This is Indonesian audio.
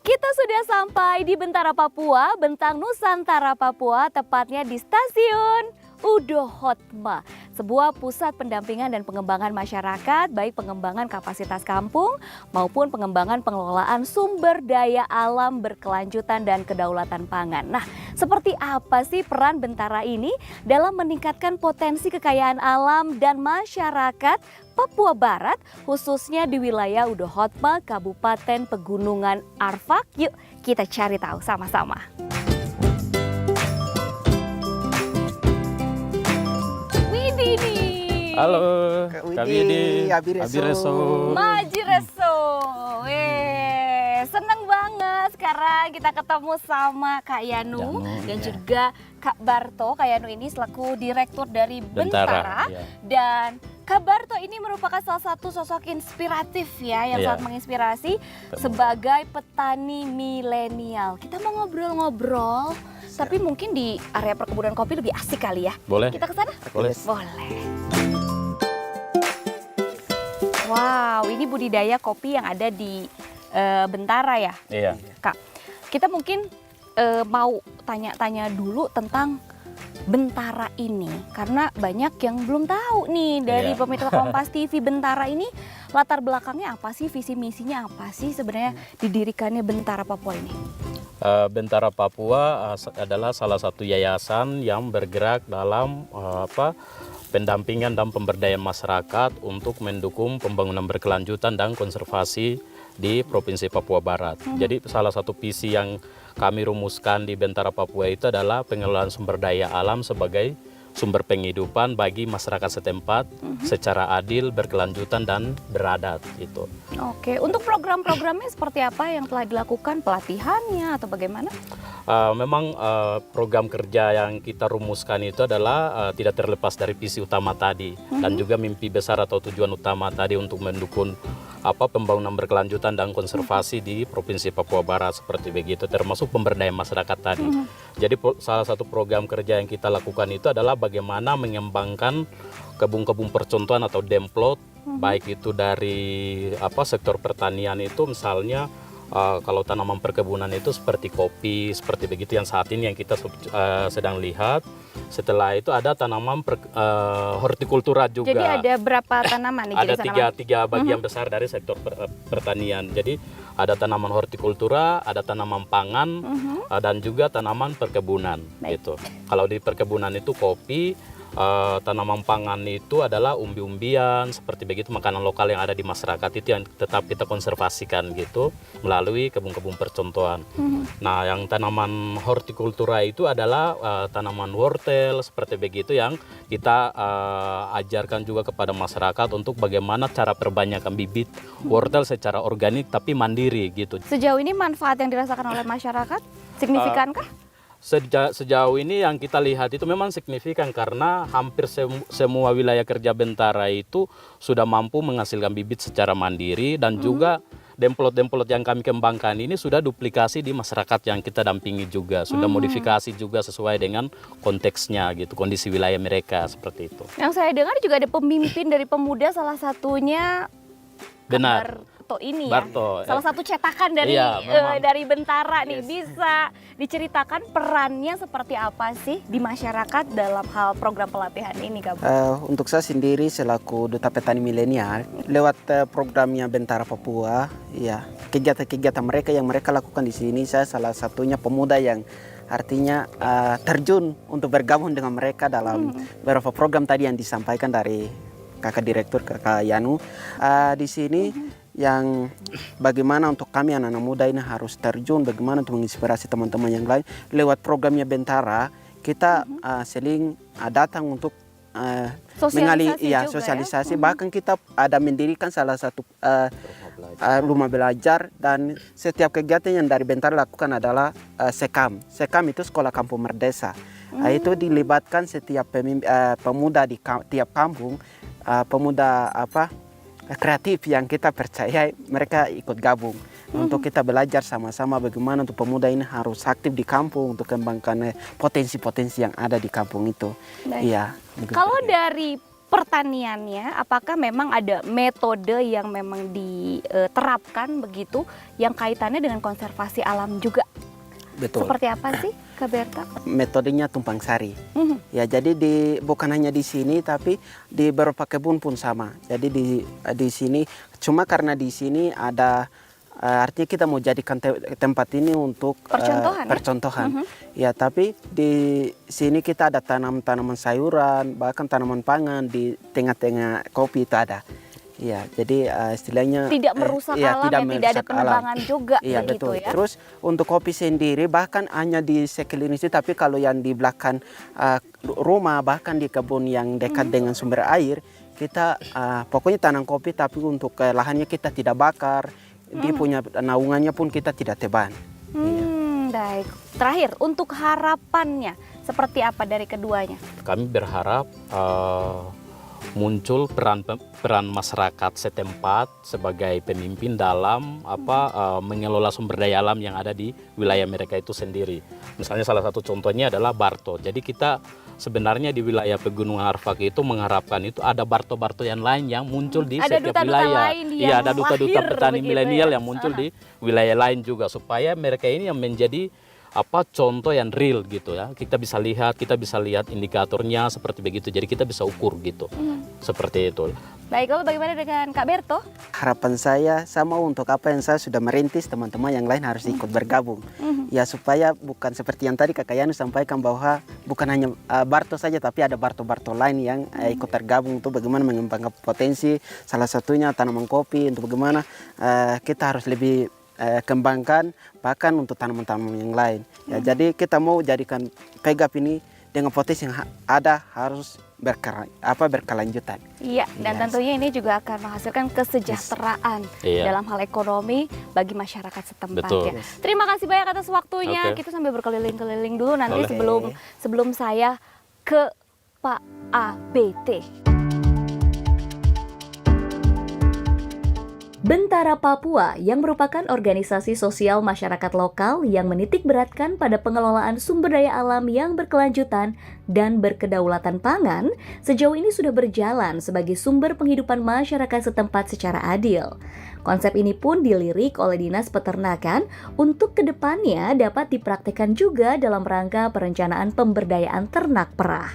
Kita sudah sampai di Bentara Papua, Bentang Nusantara Papua, tepatnya di Stasiun Udo Hotma, sebuah pusat pendampingan dan pengembangan masyarakat, baik pengembangan kapasitas kampung maupun pengembangan pengelolaan sumber daya alam berkelanjutan dan kedaulatan pangan. Nah, seperti apa sih peran Bentara ini dalam meningkatkan potensi kekayaan alam dan masyarakat Papua Barat, khususnya di wilayah Udo Hotma, Kabupaten Pegunungan Arfak? Yuk kita cari tahu sama-sama. Widini. Halo, Kak Widi, Abireso. Maji Reso. Seneng banget sekarang kita ketemu sama Kak Yanu dan juga Kak Barto. Kak Yanu ini selaku direktur dari Bentara, ya. Dan Kak Barto ini merupakan salah satu sosok inspiratif ya, yang sangat menginspirasi sebagai petani milenial. Kita mau ngobrol-ngobrol, tapi mungkin di area perkebunan kopi lebih asik kali ya. Boleh. Kita ke sana? Boleh. Boleh. Wow, ini budidaya kopi yang ada di Bentara ya, Iya. Kak. Kita mungkin mau tanya-tanya dulu tentang Bentara ini, karena banyak yang belum tahu nih dari pemirsa Kompas TV. Bentara ini latar belakangnya apa sih, visi misinya apa sih sebenarnya didirikannya Bentara Papua ini? Bentara Papua adalah salah satu yayasan yang bergerak dalam pendampingan dan pemberdayaan masyarakat untuk mendukung pembangunan berkelanjutan dan konservasi di Provinsi Papua Barat. Jadi salah satu visi yang kami rumuskan di Bentara Papua itu adalah pengelolaan sumber daya alam sebagai sumber penghidupan bagi masyarakat setempat secara adil, berkelanjutan dan beradat gitu. Oke, untuk program-programnya seperti apa yang telah dilakukan, pelatihannya atau bagaimana? Memang program kerja yang kita rumuskan itu adalah tidak terlepas dari visi utama tadi dan juga mimpi besar atau tujuan utama tadi untuk mendukung pembangunan berkelanjutan dan konservasi di Provinsi Papua Barat seperti begitu, termasuk pemberdayaan masyarakat tadi. Jadi salah satu program kerja yang kita lakukan itu adalah bagaimana mengembangkan kebun-kebun percontohan atau demplot, baik itu dari sektor pertanian itu misalnya kalau tanaman perkebunan itu seperti kopi, seperti begitu yang saat ini yang kita sedang lihat. Setelah itu ada tanaman hortikultura juga. Jadi ada berapa tanaman nih? Ada tiga bagian besar dari sektor pertanian. Jadi ada tanaman hortikultura, ada tanaman pangan, dan juga tanaman perkebunan. Gitu. Kalau di perkebunan itu kopi, tanaman pangan itu adalah umbi-umbian seperti begitu, makanan lokal yang ada di masyarakat itu yang tetap kita konservasikan gitu melalui kebun-kebun percontohan. Nah, yang tanaman hortikultura itu adalah tanaman wortel seperti begitu yang kita ajarkan juga kepada masyarakat untuk bagaimana cara perbanyakkan bibit wortel secara organik tapi mandiri gitu. Sejauh ini manfaat yang dirasakan oleh masyarakat signifikankah? Sejauh ini yang kita lihat itu memang signifikan karena hampir semua wilayah kerja Bentara itu sudah mampu menghasilkan bibit secara mandiri dan juga demplot-demplot yang kami kembangkan ini sudah duplikasi di masyarakat yang kita dampingi juga, sudah modifikasi juga sesuai dengan konteksnya gitu, kondisi wilayah mereka seperti itu. Yang saya dengar juga ada pemimpin dari pemuda, salah satunya Benar. Barto ini Barto, ya. Salah satu cetakan dari dari Bentara nih. Bisa diceritakan perannya seperti apa sih di masyarakat dalam hal program pelatihan ini, Kak? Untuk saya sendiri selaku Duta Petani Milenial, lewat programnya Bentara Papua, ya kegiatan-kegiatan mereka yang mereka lakukan di sini, saya salah satunya pemuda yang artinya terjun untuk bergabung dengan mereka dalam beberapa program tadi yang disampaikan dari Kakak Direktur, Kakak Yanu. Di sini yang bagaimana untuk kami anak-anak muda ini harus terjun, bagaimana untuk menginspirasi teman-teman yang lain. Lewat programnya Bentara, kita seling datang untuk sosialisasi. Bahkan kita ada mendirikan salah satu rumah belajar, dan setiap kegiatan yang dari Bentara lakukan adalah SEKAM. SEKAM itu Sekolah Kampung Merdesa. Itu dilibatkan setiap pemuda di tiap kampung, pemuda kreatif yang kita percaya mereka ikut gabung untuk kita belajar sama-sama bagaimana untuk pemuda ini harus aktif di kampung untuk kembangkan potensi-potensi yang ada di kampung itu. Iya. Kalau dari pertaniannya, apakah memang ada metode yang memang diterapkan begitu yang kaitannya dengan konservasi alam juga? Betul. Seperti apa sih, Kak Berta? Metodenya tumpang sari. Mhm. Ya, jadi bukan hanya di sini tapi di beberapa kebun pun sama. Jadi di sini cuma karena di sini ada artinya kita mau jadikan tempat ini untuk Percontohan, ya? percontohan. Ya, tapi di sini kita ada tanaman sayuran, bahkan tanaman pangan di tengah-tengah kopi itu ada. Ya, jadi istilahnya Tidak merusak ya, alam, tidak tidak ada merusak alam. penebangan juga Iya, begitu betul. ya. Terus untuk kopi sendiri bahkan hanya di sekeliling situ, tapi kalau yang di belakang rumah bahkan di kebun yang dekat dengan sumber air, kita pokoknya tanam kopi tapi untuk lahannya kita tidak bakar. Dia punya naungannya pun kita tidak tebang. Baik. Terakhir, untuk harapannya seperti apa dari keduanya? Kami berharap muncul peran masyarakat setempat sebagai pemimpin dalam mengelola sumber daya alam yang ada di wilayah mereka itu sendiri. Misalnya salah satu contohnya adalah Barto. Jadi kita sebenarnya di wilayah Pegunungan Arfak itu mengharapkan itu ada Barto-Barto yang lain yang muncul di Ada setiap duta-duta wilayah. lain Iya, ada yang duta-duta lahir petani begitu milenial ya. yang muncul di wilayah lain juga supaya mereka ini yang menjadi contoh yang real gitu ya. Kita bisa lihat indikatornya seperti begitu. Jadi kita bisa ukur gitu. Seperti itu. Baik, lalu bagaimana dengan Kak Berto? Harapan saya sama untuk apa yang saya sudah merintis, teman-teman yang lain harus ikut bergabung. Ya, supaya bukan seperti yang tadi Kakak Yani sampaikan bahwa bukan hanya Barto saja tapi ada Barto-Barto lain yang ikut tergabung untuk bagaimana mengembangkan potensi. Salah satunya tanaman kopi, untuk bagaimana kita harus lebih kembangkan bahkan untuk tanaman-tanaman yang lain. Ya, jadi kita mau jadikan PEGAP ini dengan potensi yang ada harus berkelanjutan. Iya, dan tentunya ini juga akan menghasilkan kesejahteraan dalam hal ekonomi bagi masyarakat setempat. Betul. Ya. Terima kasih banyak atas waktunya. Kita sambil berkeliling-keliling dulu nanti sebelum saya ke Pak ABT. Bentara Papua yang merupakan organisasi sosial masyarakat lokal yang menitikberatkan pada pengelolaan sumber daya alam yang berkelanjutan dan berkedaulatan pangan, sejauh ini sudah berjalan sebagai sumber penghidupan masyarakat setempat secara adil. Konsep ini pun dilirik oleh Dinas Peternakan untuk kedepannya dapat dipraktikkan juga dalam rangka perencanaan pemberdayaan ternak perah.